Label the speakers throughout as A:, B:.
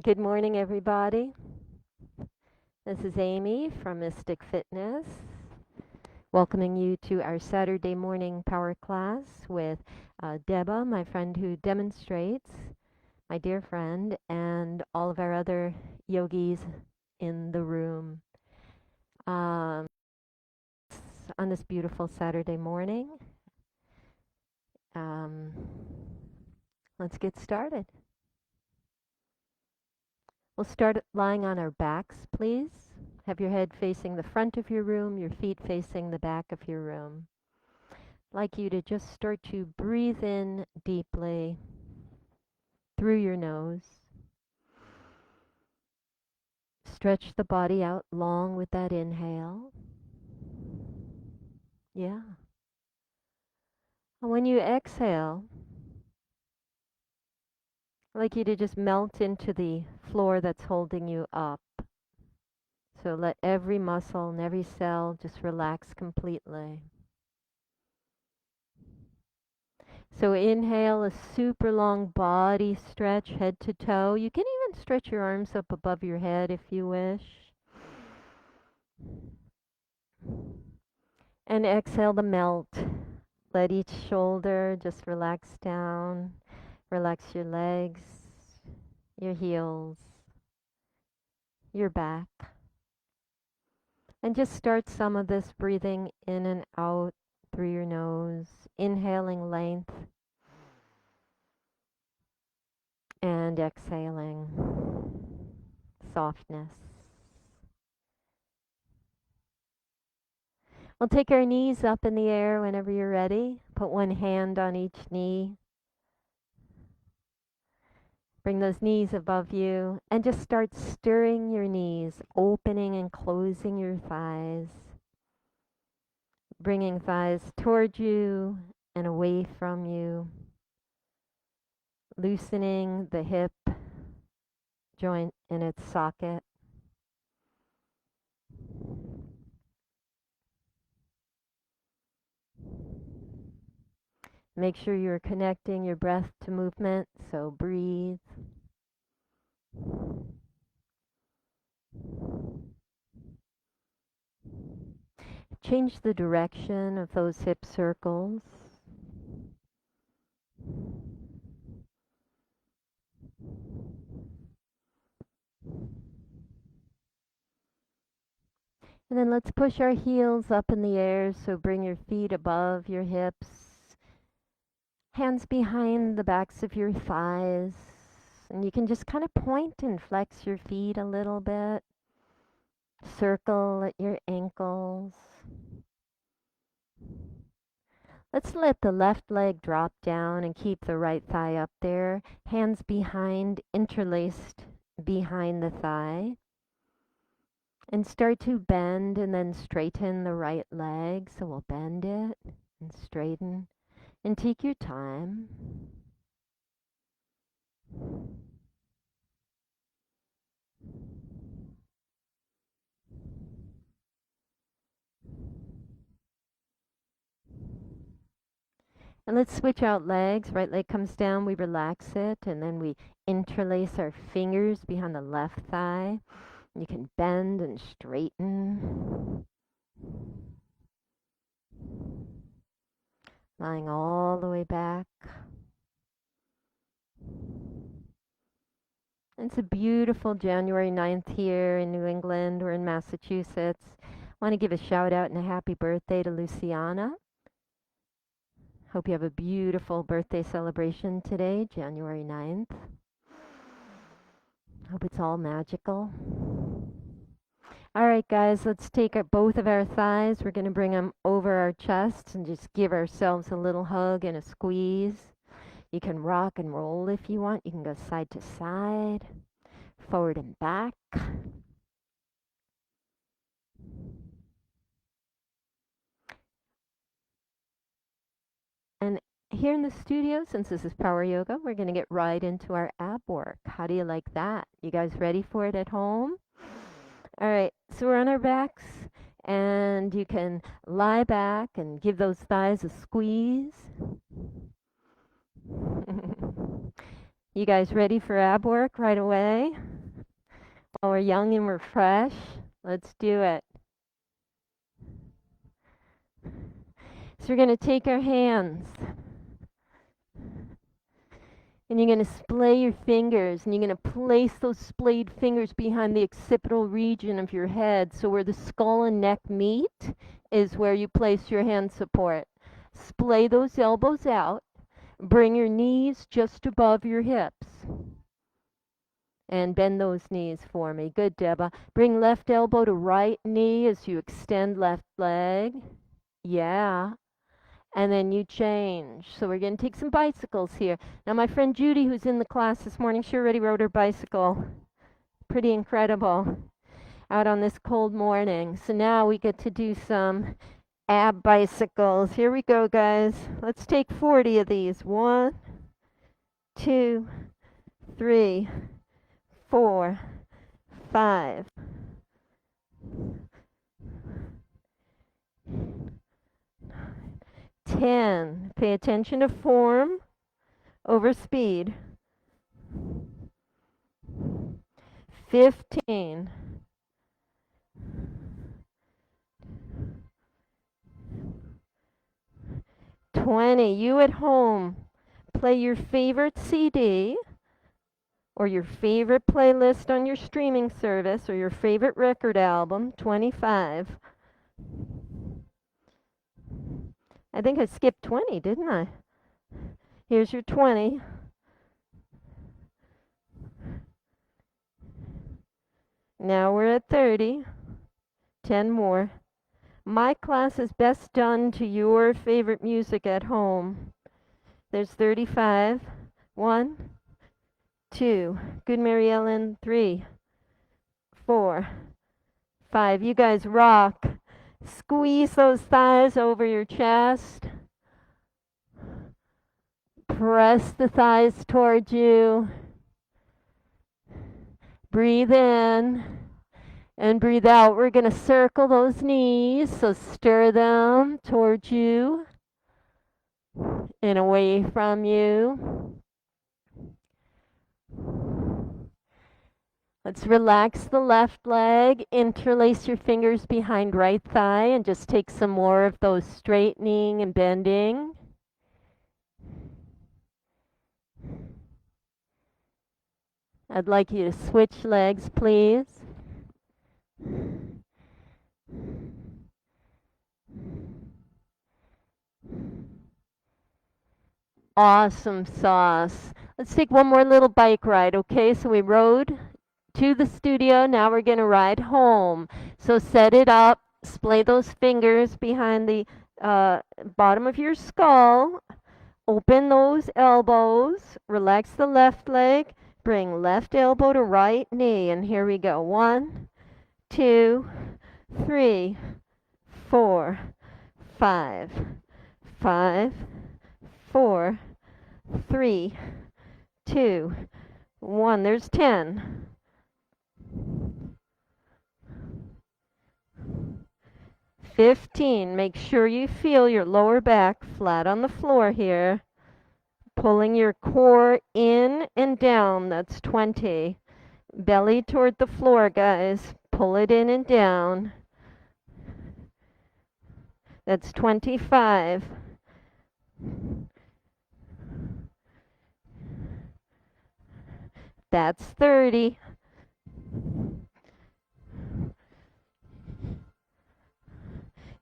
A: Good morning, everybody. This is Amy from Mystic Fitness, welcoming you to our Saturday morning power class with Deba, my friend who demonstrates, my dear friend, and all of our other yogis in the room. Um, on this beautiful Saturday morning, um, let's get started. We'll start lying on our backs, please. Have your head facing the front of your room, your feet facing the back of your room. I'd like you to just start to breathe in deeply through your nose. Stretch the body out long with that inhale. Yeah. And when you exhale, I'd like you to just melt into the floor that's holding you up. So let every muscle and every cell just relax completely. So inhale a super long body stretch, head to toe. You can even stretch your arms up above your head if you wish. And exhale the melt. Let each shoulder just relax down. Relax your legs, your heels, your back. And just start some of this breathing in and out through your nose, inhaling length and exhaling softness. We'll take our knees up in the air whenever you're ready. Put one hand on each knee. Bring those knees above you and just start stirring your knees, opening and closing your thighs. Bringing thighs toward you and away from you. Loosening the hip joint in its socket. Make sure you're connecting your breath to movement, so breathe. Change the direction of those hip circles. And then let's push our heels up in the air, so bring your feet above your hips. Hands behind the backs of your thighs. And you can just kind of point and flex your feet a little bit. Circle at your ankles. Let's let the left leg drop down and keep the right thigh up there. Hands behind, interlaced behind the thigh. And start to bend and then straighten the right leg. So we'll bend it and straighten. And take your time. And let's switch out legs. Right leg comes down, we relax it, and then we interlace our fingers behind the left thigh. You can bend and straighten. Lying all the way back. It's a beautiful January 9th here in New England. We're in Massachusetts. I want to give a shout out and a happy birthday to Luciana. Hope you have a beautiful birthday celebration today, January 9th. Hope it's all magical. All right, guys, let's take both of our thighs. We're going to bring them over our chests and just give ourselves a little hug and a squeeze. You can rock and roll if you want. You can go side to side, forward and back. And here in the studio, since this is power yoga, we're going to get right into our ab work. How do you like that? You guys ready for it at home? All right, so we're on our backs, and you can lie back and give those thighs a squeeze. You guys ready for ab work right away? we're young and we're fresh. Let's do it. So we're going to take our hands and you're going to splay your fingers and you're going to place those splayed fingers behind the occipital region of your head. So where the skull and neck meet is where you place your hand support. Splay those elbows out. Bring your knees just above your hips. And bend those knees for me. Good, Deba. Bring left elbow to right knee as you extend left leg. Yeah. And then you change. So we're going to take some bicycles here. Now my friend Judy, who's in the class this morning, she already rode her bicycle. Pretty incredible. Out on this cold morning. So now we get to do some ab bicycles. Here we go, guys. Let's take 40 of these. 1, 2, 3, 4, 5. 10. Pay attention to form over speed. 15. 20. You at home, play your favorite CD or your favorite playlist on your streaming service or your favorite record album. 25. I think I skipped 20, didn't I? Here's your 20. Now we're at 30. 10 more. My class is best done to your favorite music at home. There's 35. 1, 2. Good, Mary Ellen. 3, 4, 5. You guys rock. Squeeze those thighs over your chest. Press the thighs towards you. Breathe in and breathe out. We're going to circle those knees, so stir them towards you and away from you. Let's relax the left leg, interlace your fingers behind right thigh, and just take some more of those straightening and bending. I'd like you to switch legs, please. Awesome sauce. Let's take one more little bike ride, okay? So we rode to the studio. Now we're going to ride home. So set it up. Splay those fingers behind the bottom of your skull. Open those elbows. Relax the left leg. Bring left elbow to right knee. And here we go. 1, 2, 3, 4, 5. 5, 4, 3, 2, 1. There's 10. 15. Make sure you feel your lower back flat on the floor here. Pulling your core in and down. That's 20. Belly toward the floor, guys. Pull it in and down. That's 25. That's 30.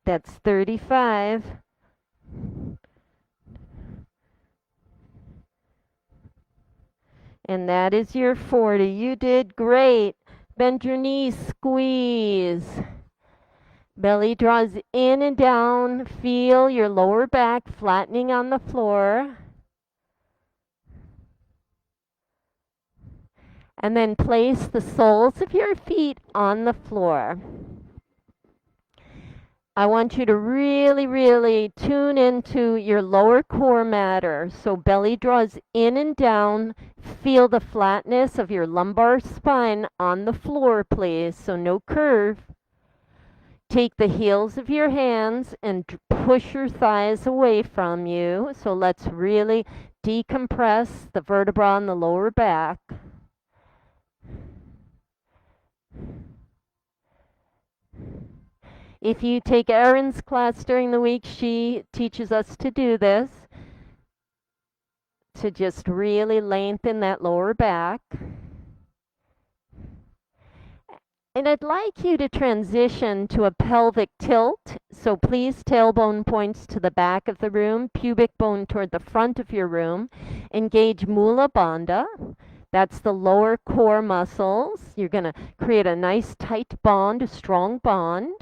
A: That's 35. And that is your 40. You did great. Bend your knees, squeeze. Belly draws in and down. Feel your lower back flattening on the floor. And then place the soles of your feet on the floor. I want you to really, really tune into your lower core matter. So belly draws in and down. Feel the flatness of your lumbar spine on the floor, please. So no curve. Take the heels of your hands and push your thighs away from you. So let's really decompress the vertebra on the lower back. If you take Erin's class during the week, she teaches us to do this, to just really lengthen that lower back. And I'd like you to transition to a pelvic tilt. So please, tailbone points to the back of the room, pubic bone toward the front of your room. Engage Mula Bandha. That's the lower core muscles. You're going to create a nice tight bond, a strong bond.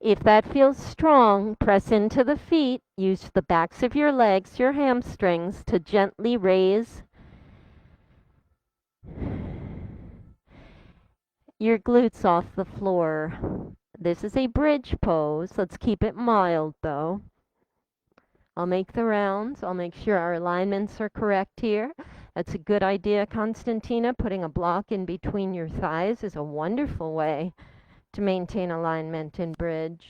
A: If that feels strong, press into the feet. Use the backs of your legs, your hamstrings, to gently raise your glutes off the floor. This is a bridge pose. Let's keep it mild though. I'll make the rounds. I'll make sure our alignments are correct here. That's a good idea, Constantina. Putting a block in between your thighs is a wonderful way to maintain alignment in bridge.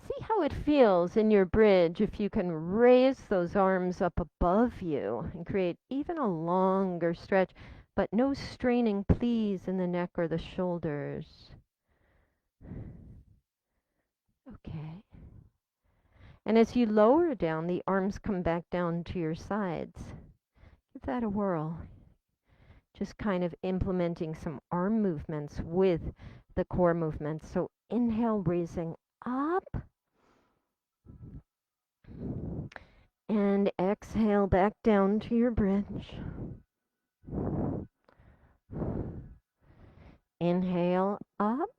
A: See how it feels in your bridge if you can raise those arms up above you and create even a longer stretch, but no straining, please, in the neck or the shoulders. Okay. And as you lower down, the arms come back down to your sides. Give that a whirl. Just kind of implementing some arm movements with the core movements. So inhale, raising up. And exhale back down to your bridge. Inhale up.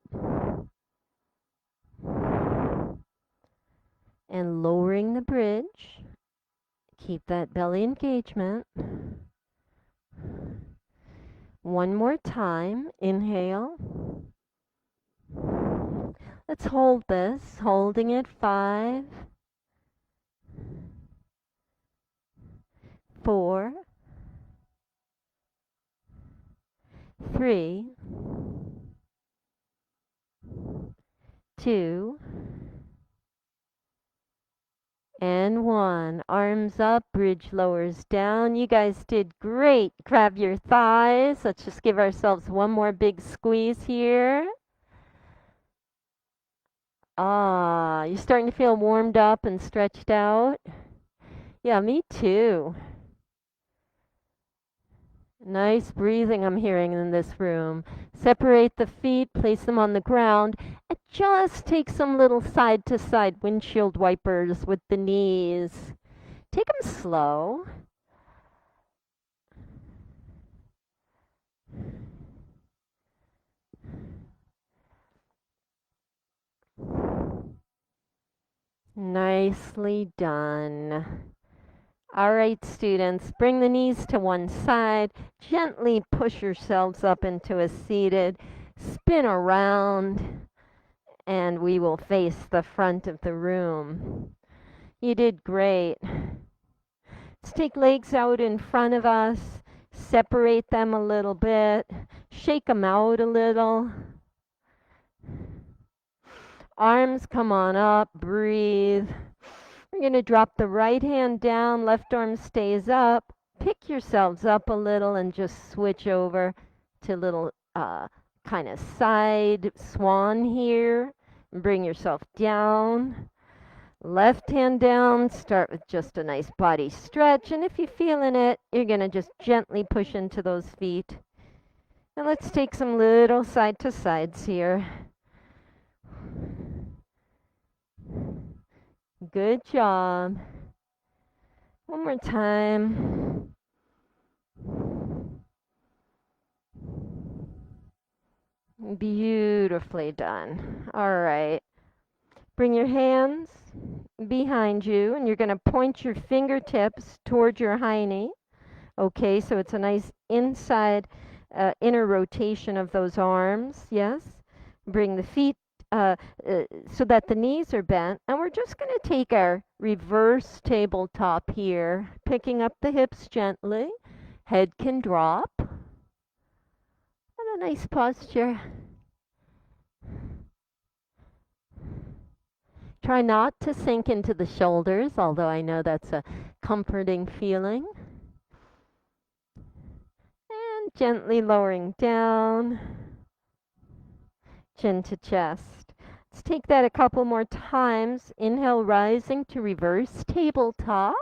A: And lowering the bridge. Keep that belly engagement. One more time. Inhale. Let's hold this. Holding it. 5, 4, 3, 2, and 1. Arms up, bridge lowers down. You guys did great. Grab your thighs. Let's just give ourselves one more big squeeze here. Ah, you're starting to feel warmed up and stretched out? Yeah, me too. Nice breathing I'm hearing in this room. Separate the feet, place them on the ground, and just take some little side to side windshield wipers with the knees. Take them slow. Nicely done. All right, students, bring the knees to one side. Gently push yourselves up into a seated. Spin around, and we will face the front of the room. You did great. Let's take legs out in front of us. Separate them a little bit. Shake them out a little. Arms come on up. Breathe. We're going to drop the right hand down, left arm stays up. Pick yourselves up a little and just switch over to little kind of side swan here. Bring yourself down. Left hand down, start with just a nice body stretch. And if you're feeling it, you're going to just gently push into those feet. And let's take some little side to sides here. Good job. One more time. Beautifully done. All right. Bring your hands behind you, and you're going to point your fingertips toward your hiney. Okay, so it's a nice inside, inner rotation of those arms. Yes. Bring the feet so that the knees are bent. And we're just going to take our reverse tabletop here, picking up the hips gently. Head can drop. And a nice posture. Try not to sink into the shoulders, although I know that's a comforting feeling. And gently lowering down, chin to chest. Let's take that a couple more times. Inhale, rising to reverse tabletop.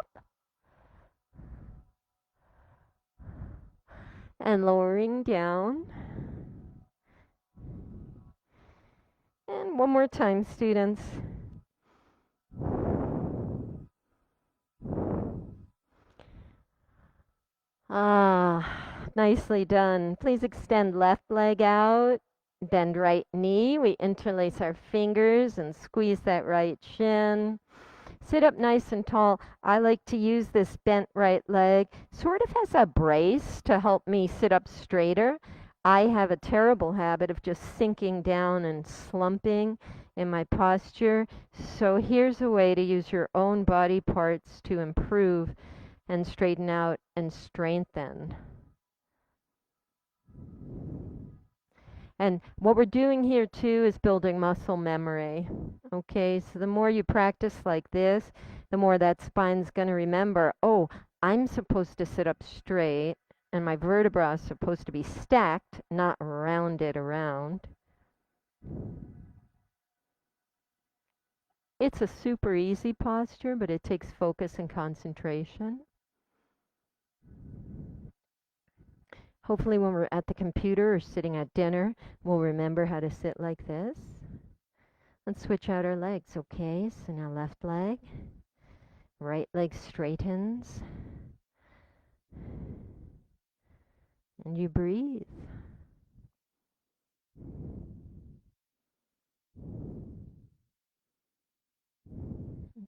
A: And lowering down. And one more time, students. Nicely done. Please extend left leg out, bend right knee. We interlace our fingers and squeeze that right shin. Sit up nice and tall. I like to use this bent right leg sort of as a brace to help me sit up straighter. I have a terrible habit of just sinking down and slumping in my posture. So here's a way to use your own body parts to improve and straighten out and strengthen. And what we're doing here too is building muscle memory. Okay, so the more you practice like this, the more that spine's going to remember, oh, I'm supposed to sit up straight and my vertebrae is supposed to be stacked, not rounded around. It's a super easy posture, but it takes focus and concentration. Hopefully when we're at the computer or sitting at dinner, we'll remember how to sit like this. Let's switch out our legs, okay? So now left leg, right leg straightens, and you breathe.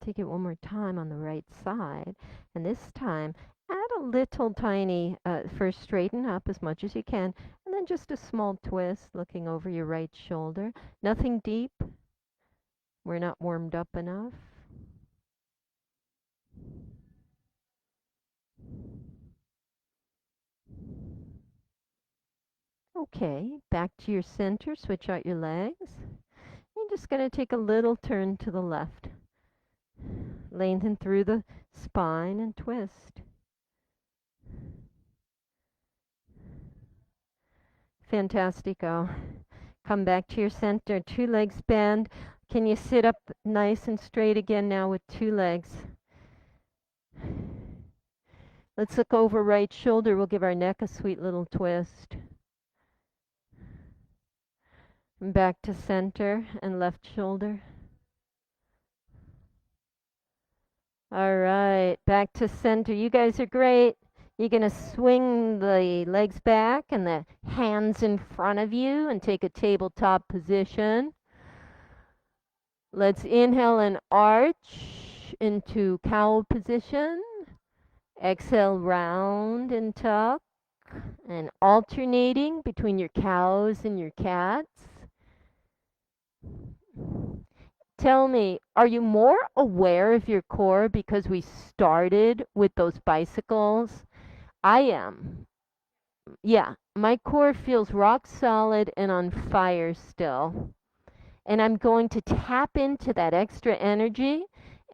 A: Take it one more time on the right side, and this time add a little tiny, first straighten up as much as you can, and then just a small twist looking over your right shoulder. Nothing deep. We're not warmed up enough. Okay, back to your center, switch out your legs. You're just going to take a little turn to the left. Lengthen through the spine and twist. Fantastico. Come back to your center, 2 legs bend. Can you sit up nice and straight again now with 2 legs? Let's look over right shoulder. We'll give our neck a sweet little twist. And back to center and left shoulder. All right, back to center. You guys are great. You're going to swing the legs back and the hands in front of you and take a tabletop position. Let's inhale and arch into cow position. Exhale, round and tuck. And alternating between your cows and your cats. Tell me, are you more aware of your core because we started with those bicycles? I am. Yeah, my core feels rock solid and on fire still. And I'm going to tap into that extra energy,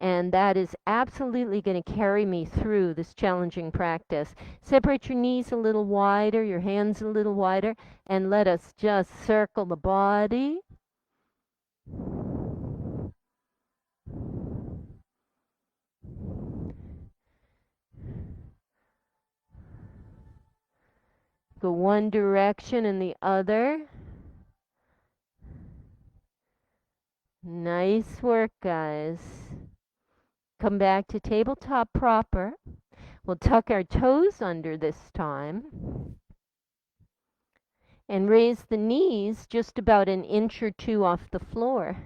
A: and that is absolutely going to carry me through this challenging practice. Separate your knees a little wider, your hands a little wider, and let us just circle the body. Go one direction and the other. Nice work, guys. Come back to tabletop proper. We'll tuck our toes under this time. And raise the knees just about an inch or 2 off the floor.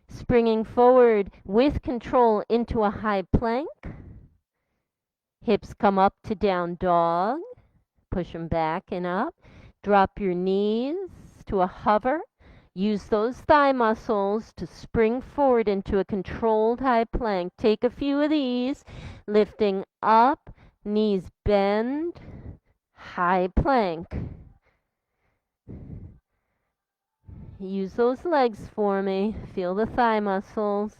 A: Springing forward with control into a high plank. Hips come up to down dog. Push them back and up. Drop your knees to a hover. Use those thigh muscles to spring forward into a controlled high plank. Take a few of these. Lifting up, knees bend, high plank. Use those legs for me. Feel the thigh muscles.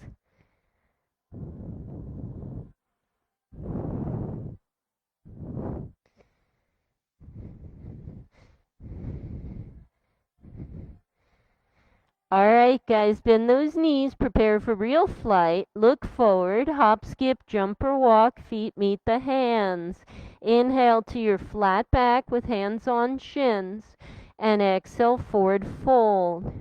A: Alright guys, bend those knees, prepare for real flight, look forward, hop, skip, jump or walk, feet meet the hands. Inhale to your flat back with hands on shins, and exhale, forward fold.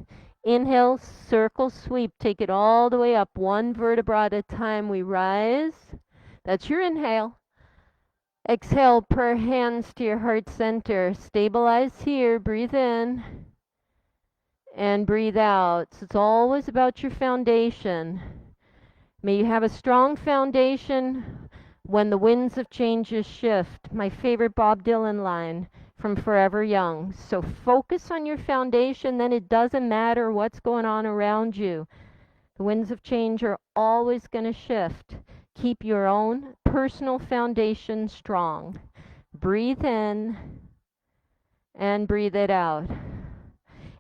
A: Inhale, circle sweep, take it all the way up, one vertebra at a time, we rise. That's your inhale. Exhale, prayer hands to your heart center, stabilize here, breathe in. And breathe out. So it's always about your foundation. May you have a strong foundation when the winds of changes shift. My favorite Bob Dylan line from Forever Young. So focus on your foundation, then it doesn't matter what's going on around you. The winds of change are always going to shift. Keep your own personal foundation strong. Breathe in and breathe it out.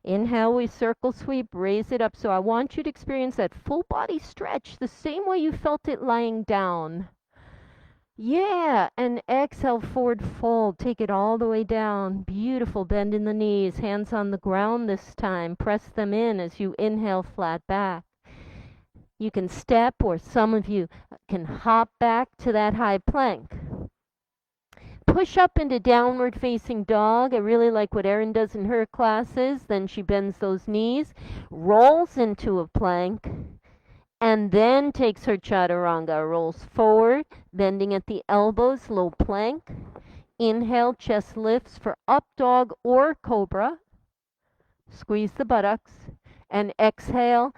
A: Inhale, we circle sweep, raise it up. So I want you to experience that full body stretch the same way you felt it lying down. Yeah, and exhale, forward fold. Take it all the way down. Beautiful, bend in the knees, hands on the ground this time. Press them in as you inhale, flat back. You can step, or some of you can hop back to that high plank. Push up into downward facing dog. I really like what Erin does in her classes. Then she bends those knees, rolls into a plank, and then takes her chaturanga. Rolls forward, bending at the elbows, low plank. Inhale, chest lifts for up dog or cobra. Squeeze the buttocks. And exhale,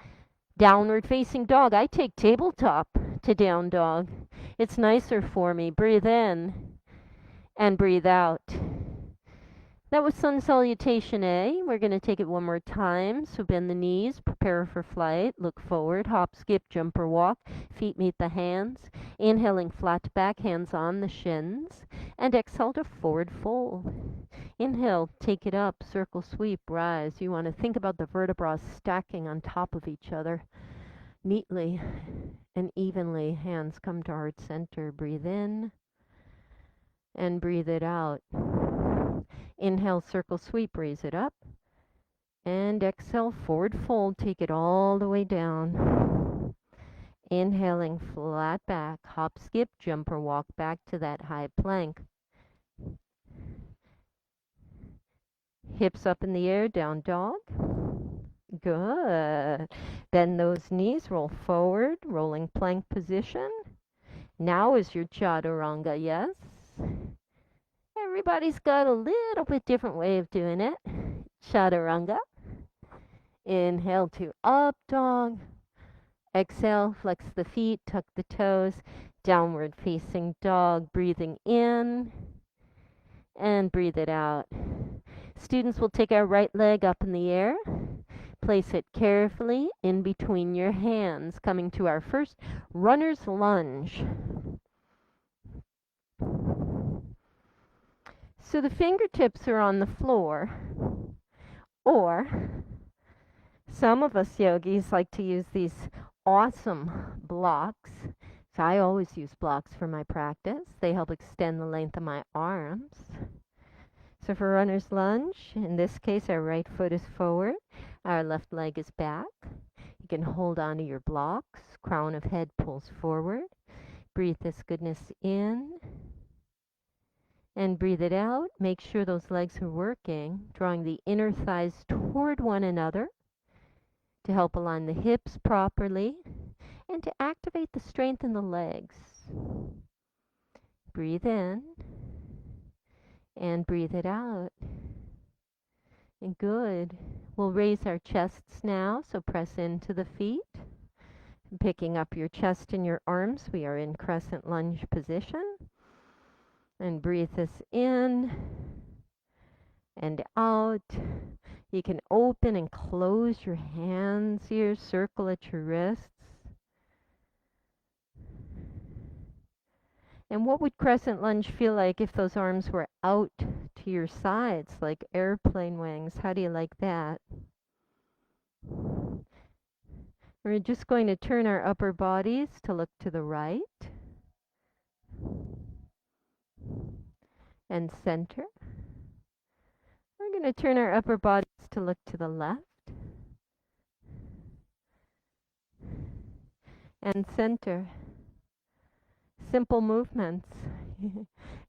A: downward facing dog. I take tabletop to down dog. It's nicer for me. Breathe in. And breathe out. That was Sun Salutation A. We're going to take it one more time. So bend the knees, prepare for flight, look forward, hop, skip, jump or walk, feet meet the hands. Inhaling flat back, hands on the shins, and exhale to forward fold. Inhale, take it up, circle sweep, rise. You want to think about the vertebrae stacking on top of each other neatly and evenly. Hands come to heart center. Breathe in. And breathe it out. Inhale, circle sweep, raise it up. And exhale, forward fold, take it all the way down. Inhaling, flat back, hop, skip, jump or walk back to that high plank. Hips up in the air, down dog. Good. Bend those knees, roll forward, rolling plank position. Now is your chaturanga, yes? Everybody's got a little bit different way of doing it. Chaturanga. Inhale to up dog. Exhale, flex the feet, tuck the toes. Downward facing dog. Breathing in and breathe it out. Students will take our right leg up in the air. Place it carefully in between your hands, coming to our first runner's lunge. So the fingertips are on the floor, or some of us yogis like to use these awesome blocks. So I always use blocks for my practice. They help extend the length of my arms. So for runner's lunge, in this case our right foot is forward, our left leg is back. You can hold on to your blocks. Crown of head pulls forward. Breathe this goodness in. And breathe it out. Make sure those legs are working, drawing the inner thighs toward one another to help align the hips properly and to activate the strength in the legs. Breathe in and breathe it out. And good. We'll raise our chests now, so press into the feet. Picking up your chest and your arms, we are in crescent lunge position. And breathe this in and out. You can open and close your hands here, circle at your wrists. And what would crescent lunge feel like if those arms were out to your sides, like airplane wings? How do you like that? We're just going to turn our upper bodies to look to the right and center. We're going to turn our upper bodies to look to the left and center. Simple movements.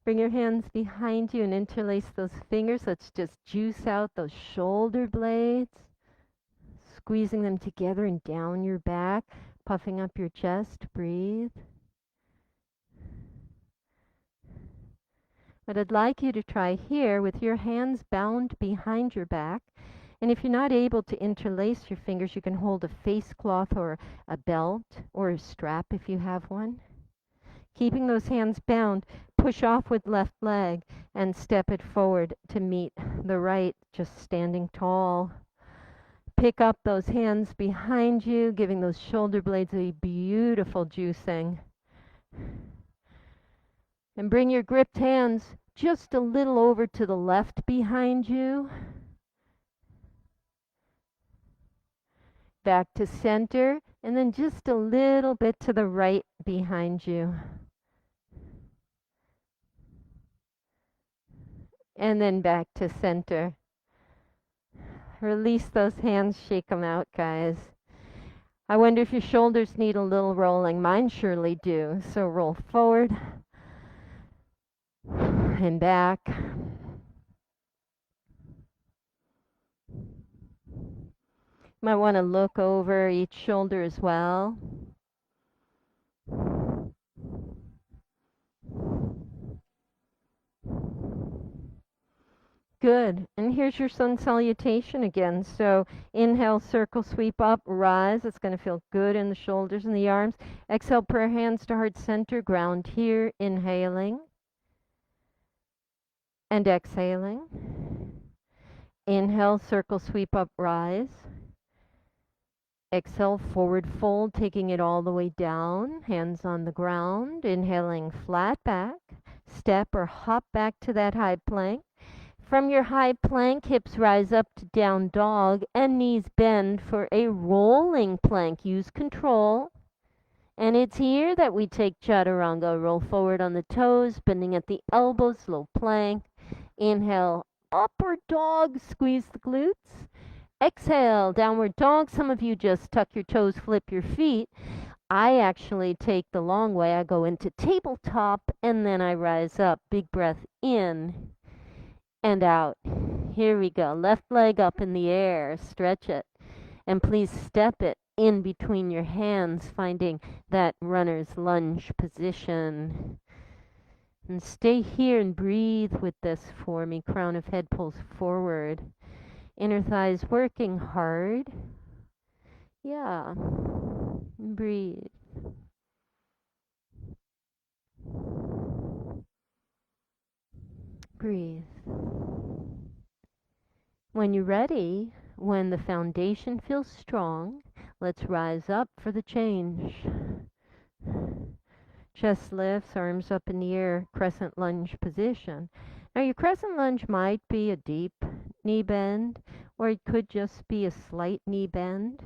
A: Bring your hands behind you and interlace those fingers. Let's just juice out those shoulder blades, squeezing them together and down your back, puffing up your chest. Breathe. What I'd like you to try here with your hands bound behind your back, and if you're not able to interlace your fingers, you can hold a face cloth or a belt or a strap if you have one. Keeping those hands bound, push off with left leg and step it forward to meet the right, just standing tall. Pick up those hands behind you, giving those shoulder blades a beautiful juicing. And bring your gripped hands just a little over to the left behind you. Back to center, and then just a little bit to the right behind you. And then back to center. Release those hands, shake them out, guys. I wonder if your shoulders need a little rolling. Mine surely do. So roll forward and back. Might want to look over each shoulder as well. Good. And here's your sun salutation again. So inhale, circle, sweep up, rise. It's going to feel good in the shoulders and the arms. Exhale, prayer hands to heart center. Ground here. Inhaling and exhaling. Inhale, circle, sweep up, rise. Exhale, forward fold, taking it all the way down. Hands on the ground. Inhaling, flat back. Step or hop back to that high plank. From your high plank, hips rise up to down dog and knees bend for a rolling plank. Use control. And it's here that we take chaturanga. Roll forward on the toes, bending at the elbows, low plank. Inhale, upward dog, squeeze the glutes. Exhale, downward dog. Some of you just tuck your toes, flip your feet. I actually take the long way. I go into tabletop and then I rise up. Big breath in and out. Here we go. Left leg up in the air. Stretch it. And please step it in between your hands, finding that runner's lunge position. And stay here and breathe with this for me. Crown of head pulls forward. Inner thighs working hard. Yeah. Breathe. Breathe. When you're ready, when the foundation feels strong, let's rise up for the change. Chest lifts, arms up in the air, crescent lunge position. Now your crescent lunge might be a deep knee bend, or it could just be a slight knee bend.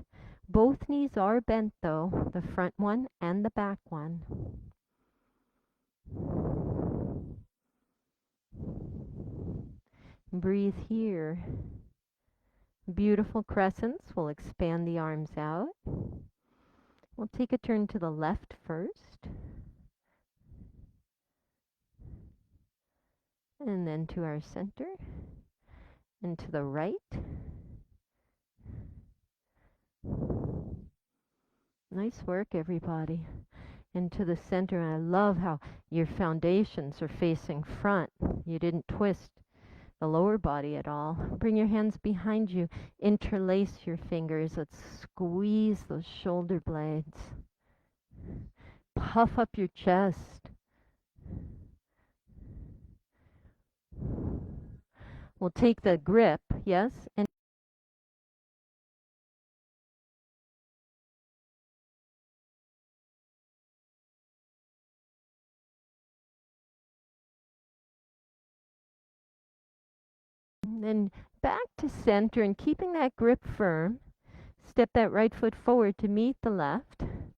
A: Both knees are bent though, the front one and the back one. Breathe here. Beautiful crescents. We'll expand the arms out. We'll take a turn to the left first. And then to our center. And to the right. Nice work, everybody. And to the center. And I love how your foundations are facing front. You didn't twist the lower body at all. Bring your hands behind you. Interlace your fingers. Let's squeeze those shoulder blades. Puff up your chest. We'll take the grip, yes, and then back to center and keeping that grip firm. Step that right foot forward to meet the left.